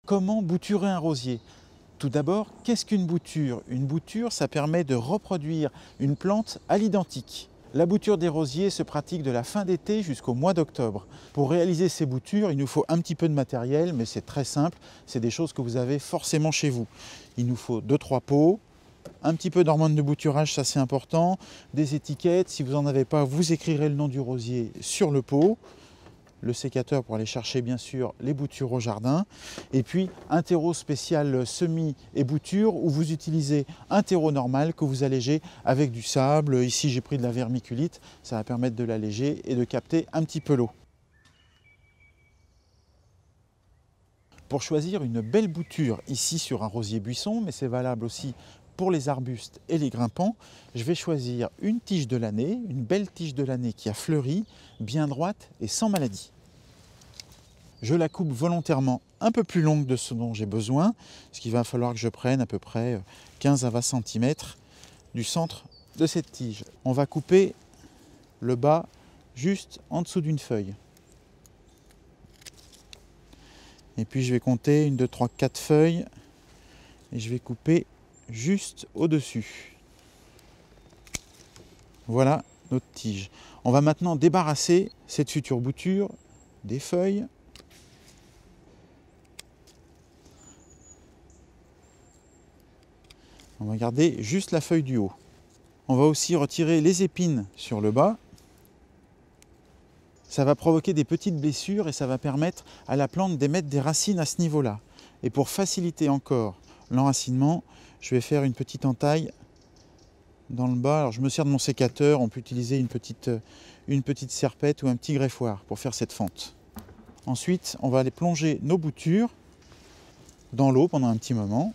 Comment bouturer un rosier? Tout d'abord, qu'est-ce qu'une bouture? Une bouture, ça permet de reproduire une plante à l'identique. La bouture des rosiers se pratique de la fin d'été jusqu'au mois d'octobre. Pour réaliser ces boutures, il nous faut un petit peu de matériel, mais c'est très simple. C'est des choses que vous avez forcément chez vous. Il nous faut 2-3 pots, un petit peu d'hormones de bouturage, ça c'est important, des étiquettes. Si vous n'en avez pas, vous écrirez le nom du rosier sur le pot. Le sécateur pour aller chercher bien sûr les boutures au jardin, et puis un terreau spécial semis et boutures où vous utilisez un terreau normal que vous allégez avec du sable. Ici j'ai pris de la vermiculite, ça va permettre de l'alléger et de capter un petit peu l'eau. Pour choisir une belle bouture ici sur un rosier buisson, mais c'est valable aussi pour les arbustes et les grimpants, je vais choisir une tige de l'année, une belle tige de l'année qui a fleuri, bien droite et sans maladie. Je la coupe volontairement un peu plus longue de ce dont j'ai besoin, parce qu'il va falloir que je prenne à peu près 15 à 20 cm du centre de cette tige. On va couper le bas juste en dessous d'une feuille. Et puis je vais compter 1, 2, 3, 4 feuilles et je vais couper juste au-dessus. Voilà notre tige. On va maintenant débarrasser cette future bouture des feuilles. On va garder juste la feuille du haut. On va aussi retirer les épines sur le bas. Ça va provoquer des petites blessures et ça va permettre à la plante d'émettre des racines à ce niveau-là. Et pour faciliter encore l'enracinement, je vais faire une petite entaille dans le bas. Alors je me sers de mon sécateur, on peut utiliser une petite serpette ou un petit greffoir pour faire cette fente. Ensuite, on va aller plonger nos boutures dans l'eau pendant un petit moment.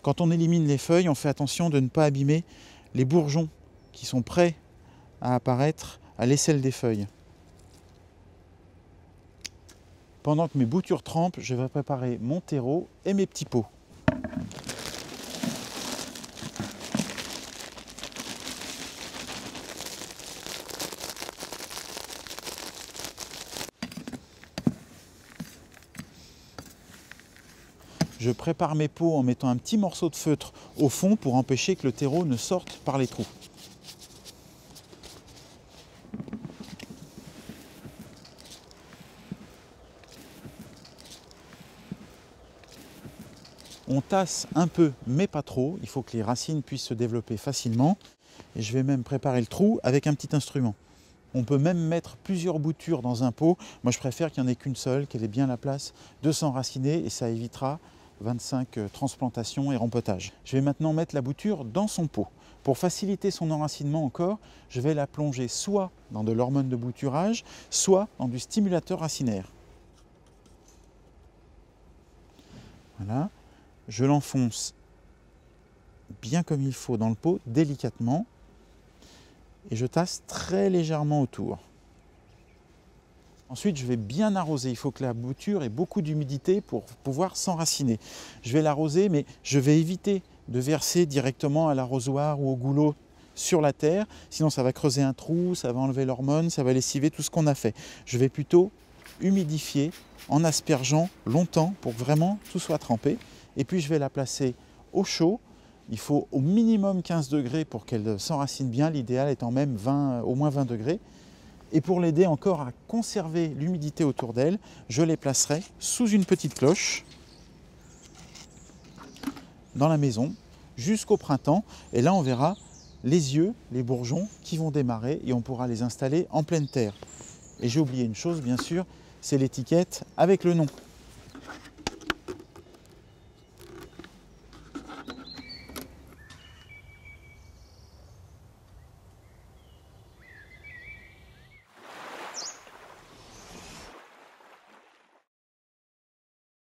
Quand on élimine les feuilles, on fait attention de ne pas abîmer les bourgeons qui sont prêts à apparaître à l'aisselle des feuilles. Pendant que mes boutures trempent, je vais préparer mon terreau et mes petits pots. Je prépare mes pots en mettant un petit morceau de feutre au fond pour empêcher que le terreau ne sorte par les trous. On tasse un peu, mais pas trop. Il faut que les racines puissent se développer facilement. Et je vais même préparer le trou avec un petit instrument. On peut même mettre plusieurs boutures dans un pot. Moi, je préfère qu'il n'y en ait qu'une seule, qu'elle ait bien la place de s'enraciner et ça évitera 25 transplantations et rempotages. Je vais maintenant mettre la bouture dans son pot. Pour faciliter son enracinement encore, je vais la plonger soit dans de l'hormone de bouturage, soit dans du stimulateur racinaire. Voilà. Je l'enfonce bien comme il faut dans le pot, délicatement, et je tasse très légèrement autour. Ensuite, je vais bien arroser. Il faut que la bouture ait beaucoup d'humidité pour pouvoir s'enraciner. Je vais l'arroser, mais je vais éviter de verser directement à l'arrosoir ou au goulot sur la terre, sinon ça va creuser un trou, ça va enlever l'hormone, ça va lessiver tout ce qu'on a fait. Je vais plutôt humidifier en aspergeant longtemps pour que vraiment tout soit trempé. Et puis je vais la placer au chaud. Il faut au minimum 15 degrés pour qu'elle s'enracine bien, l'idéal étant même au moins 20 degrés. Et pour l'aider encore à conserver l'humidité autour d'elle, je les placerai sous une petite cloche dans la maison jusqu'au printemps. Et là, on verra les yeux, les bourgeons qui vont démarrer et on pourra les installer en pleine terre. Et j'ai oublié une chose, bien sûr, c'est l'étiquette avec le nom.